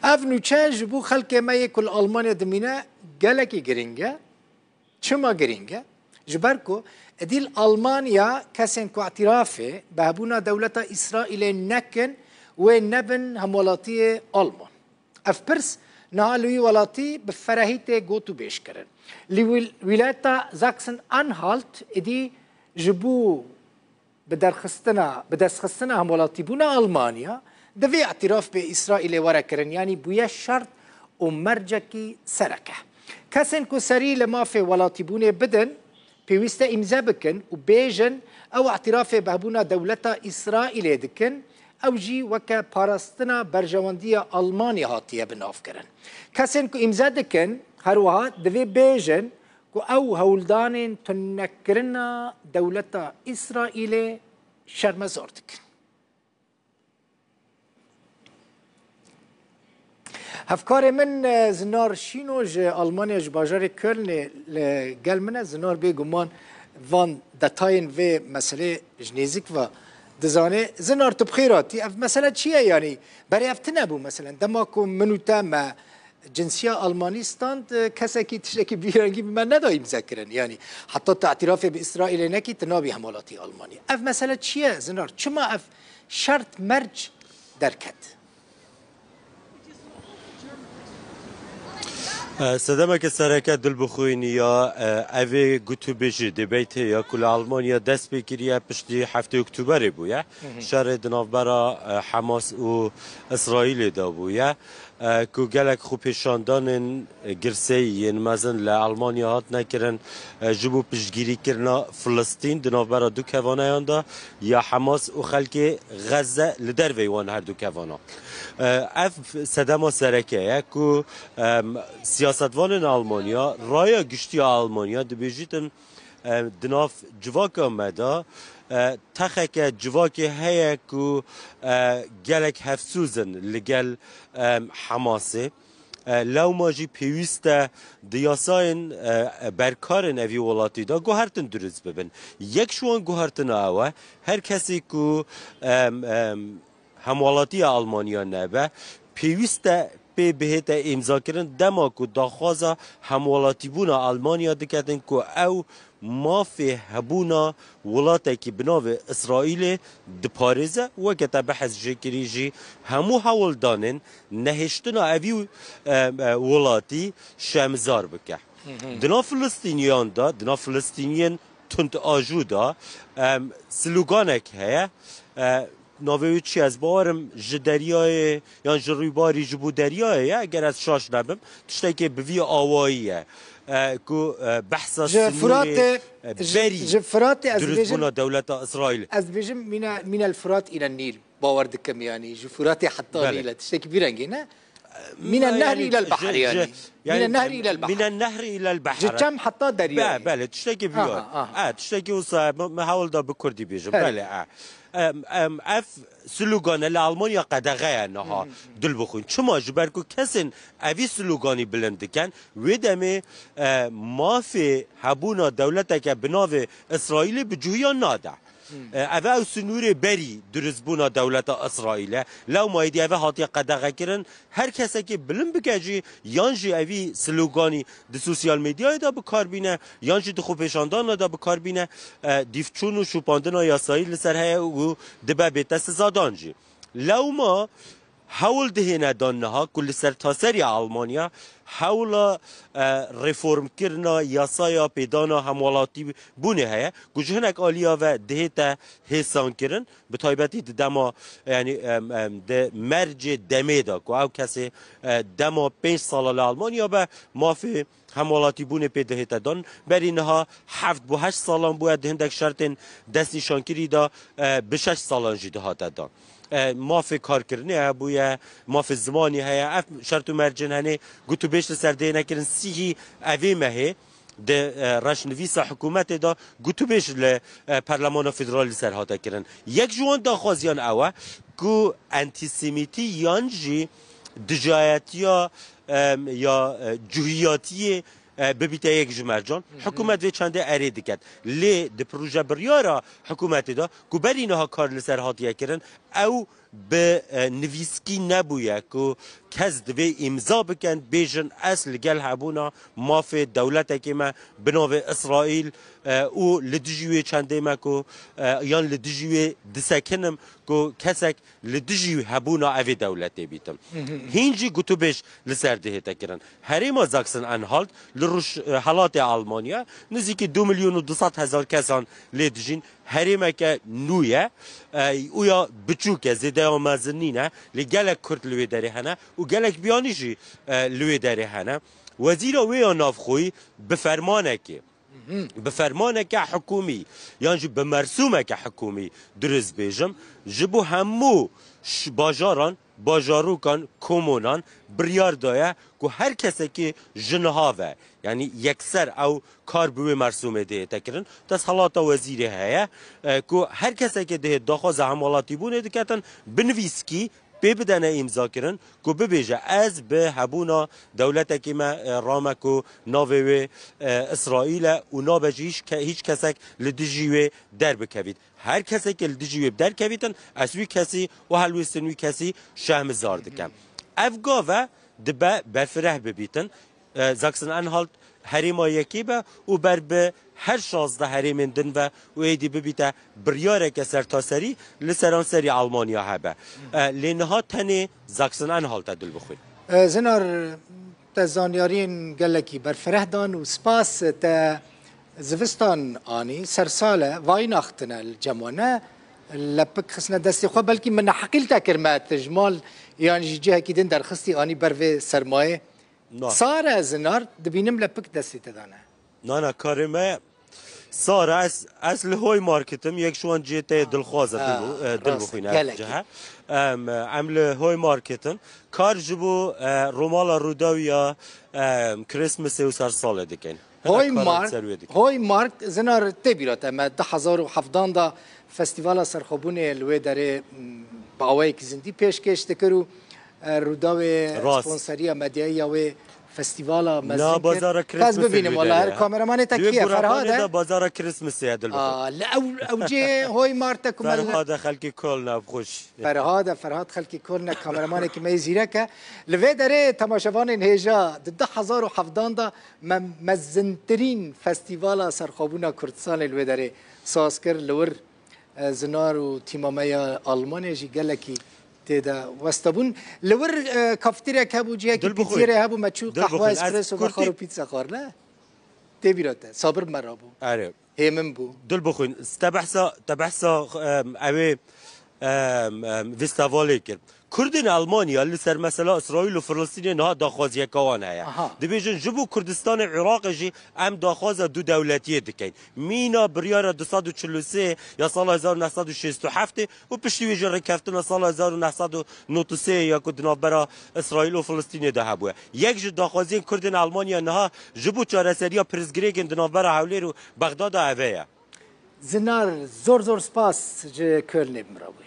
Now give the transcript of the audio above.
اف نوچه جبو خلق ما يكل ألمانيا دمينا قالكي جرينجا شما جرينجا جبركو دي ألمانيا كسن كو اعترافه بهبونا دولة إسرائيل نكن ونبن همولاتي ألمان اف برس نهالوی ولاتی به فرهیت گوتو بیش کرد. ولاية زاكسن أنهالت إدي جبو بدرخستنا هم ولاتی بونا ألمانيا دوی اعتراف به إسرائيل ورا کرن يعني بويا شرط ومرجكي سركه. كسن كو سري لما في ولاتی بونه بدن بيوستا إمزا بكن وبيجن أو اعتراف بهبونا دولة إسرائيل دكن او جی وکا پاراستنا برجواندی آلمانیا هاتیه بناف کرن. کسین که امضا دکن هر وها دوی بیجن که او هولدان تنکرنا دولت اسرائیل شرمزار دکن. هفکار من زنار شینو جه آلمانیا جباجار کلن لگل من زنار بگمان وان دتاین و مسئله جنیزیک و دزانه زنار تبخيراتي مثلا چیه يعني برای افتنبو مثلا دماكو منوتا ما جنسية ألمانيستان كساكي تشتكي بيرانجي بما ندايم ذكرن يعني حتى اعتراف بإسرائيل نكي تنابي همولاتي ألمانيا مثلا چیه زنار چما شرط مرج دركت سدمك سرکت دل بخوین یا اوه گوتو بجی دبیت یا کل آلمانیا دست بگیریه پشتی 7 اکتبر بویه شهر دنافبرا حماس و اسرائیل دا بویه که گلک خوب پیشاندان گرسی مزن لآلمانیا هات نکرن جبو پشگیری کرنا فلسطین دنافبرا دو کوانه یاندا یا حماس و خلک غزه لدر ویوان هر دو کوانه اف سدما سرکه که سیاستوان آلمانیا رای گشتی آلمانیا دبیجیتن دناف جواک آمده تخک جواک هیا که گلک هفسوزن لگل حماسه لو ماجی پیوسته دیاساین برکارن اوی ولاتی دا گوهرتن درست ببین یک شوان گوهرتن آوه هر کسی که همولاتی آلمانیا نبه پیوسته به بهت امضا کردن دما کو داخوازا همولاتی بونا آلمانیا دکتن کو او مافی هبونا ولاتی که بناو اسرائیل دپارزه و که بحث جکری جی همو حول دانن نهشتنا اوی ولاتی شمزار بکه دنا فلسطینیان دا دنا فلسطینیان تند آجو دا سلوگانک هیا ناوی چی از بارم جدریای یا جروباری جبو دریای اگر از شاش نبم تشتی که بوی آواییه که بحث سنوری بری درست بنا دولت اسرائیل از بیجم من الفرات الى النيل باورد کم يعني جفرات حتى النيل تشتی که بیرنگی نه من النهر الى البحر يعني من النهر الى البحر من النهر الى البحر جتم حتى دريا بله تشتی که بیاد تشتی وصا محاول دا بکردی بیجم بله اف سلوگان لآلمانیا قدغه نها دل بخون چما جبر کو کسن اوی سلوگانی بلند کن و دمه مافی هبونا دولت که بناو اسرائیل بجویا ناده اوه سنور بری درست بونا دولت اسرائیل لو مایدی اوه هاتی قدغه کرن هر کسی که بلند بکجی یانجی اوی سلوگانی دی سوسیال میدیای دا بکار بینه یانجی دی خوب پیشاندان دا بکار بینه دیفچون و شوپاندن یاسایی لسر هیا و دبه بیتست زادانجی لو ما حول دهنه دانها کل سر تاسری آلمانیا حول رفرم کرنا یاسایا پیدانا همولاتی بونه هیا گوجهنک آلیا و دهتا حسان کرن به طایبتی دما یعنی ده مرج دمه دا که او کسی دما 5 سال آلمانیا به مافی همولاتی بونه پیده دان بر اینها 7 و 8 سالان باید هندک شرطن دست نشانگیری دا به 6 سالان جیده ها دادن مافی کار کردنه بویا مافی زمانی هیا شرط و مرجن هنه گوتو بیشتر سرده نکردن سیهی اوی مهه ده رشنویس حکومت دا گوتو بیشتر پارلمان فدرالی سرهاده کردن یک جوان دا خوازیان اوه که انتیسیمیتی یانجی دجایتی یا جوهیاتی ببیته یک جمرجان حکومت و چنده ارید کرد لی ده پروژه بریارا حکومت دا که بر اینها کار لسر هاتیه کرن او به نویسکی نبویه که کس دوی امضا بکن بیجن اصل گل هبونا ماف دولت که ما بناو اسرائیل او لدجوی چنده ما که یان لدجوی دسکنم که کسک لدجوی هبونا اوی دولت بیتم هینجی گوتو بیش لسرده تکرن هریما زاکسن انهالت لروش حالات آلمانیا نزدیک 2,200,000 کسان لدجین هریما که نویه اویا بچوکه زیده آمازنینه لگلک کرد لوی داره هنه و گلک بیانیشی لوی داره هنه وزیر ویا نافخوی بفرمانه که حکومی یعنی به مرسومه که حکومی درست بیجم جبو همو باجاروکان کومونان بریار دایه که هر کسی که جنهاوه یعنی یکسر او کار بوی مرسومه ده تکرن دست حالات وزیره هیا که هر کسی که ده داخواز حمالاتی بونه دکتن بنویس کی بدن امضا کردن که ببیجه از به هبونا دولت که ما رامکو ناوی اسرائیل و نابجی هیچ کسی لدجیوه در بکوید هر کسی که لدجیوه در کویدن از وی کسی و هلوستن وی کسی شهم زارد کم افگاوه دبه برفره ببیتن زاکسن انهالت هریما یکی به و بر به هر 16 هریمن دن و ایدی ببیته بریاره که سرتاسری لسران سری آلمانیا هبه لینها تنی زاکسن انهالت دل بخوید زنار تزانیارین گلکی برفره دان و سپاس تا زوستان آنی سرساله وایناختن الجمانه لپک خسنا دستی خواه بلکی من حقیل تکرمه تجمال یعنی جهه که دن در خستی آنی بروی سرمایه صار زنار دبینم لپک دستی تدانه نه کارمه صار اصل هوی مارکتم یک شوان جیت دلخوازه دل بخوینه جهه عمل هوی مارکتم کار جبو رومالا روداویا کریسمس و سر ساله دکن هوی مارک زنار تبیرات اما 2017 دا فستیوالا سرخوبونه لوی داره باوی که زندی پیشکش دکرو روداوی سپانسری مدیایی و فستیوالا مزین بازار کریسمس ببینیم والله هر کامeraمان تکیه فرهاده بازار کریسمس دل لا او جه هوی مارت کمال فرهاده خلکی کل نبخوش فرهاد خلکی کل نه کامeraمان که میزیره که لوی داره تماشاوان هجا 2017 دا مزنترین فستیوالا سرخوبونا کردستان لوی داره سازکر لور زنار و تیمامه آلمانی جی گلکی تدا واستبون لور كافتيريا كابو جيه كي بيتزيريا هابو ماتشو قهوه اسبريسو بخارو بيتزا خار لا تبيرات صابر مرابو عرب هي من بو دول بخوين تبحثا اوي فيستافاليك کردن آلمانیا لسر مثلا اسرائیل و فلسطین نه داخواز یکوان هیا دبیجن جبو کردستان عراق جی ام داخواز دو دولتیه دکین مینا بریار 243 یا سال 1967 و پشتی ویژه رکفتن سال 1993 یا کدنا برا اسرائیل و فلسطین ده هبوه یک جو داخوازی کردن آلمانیا نه جبو چارەسەریya پرزگریگن دنا برا حولی رو بغداد اویا زنار زور سپاس جه کلن مراوی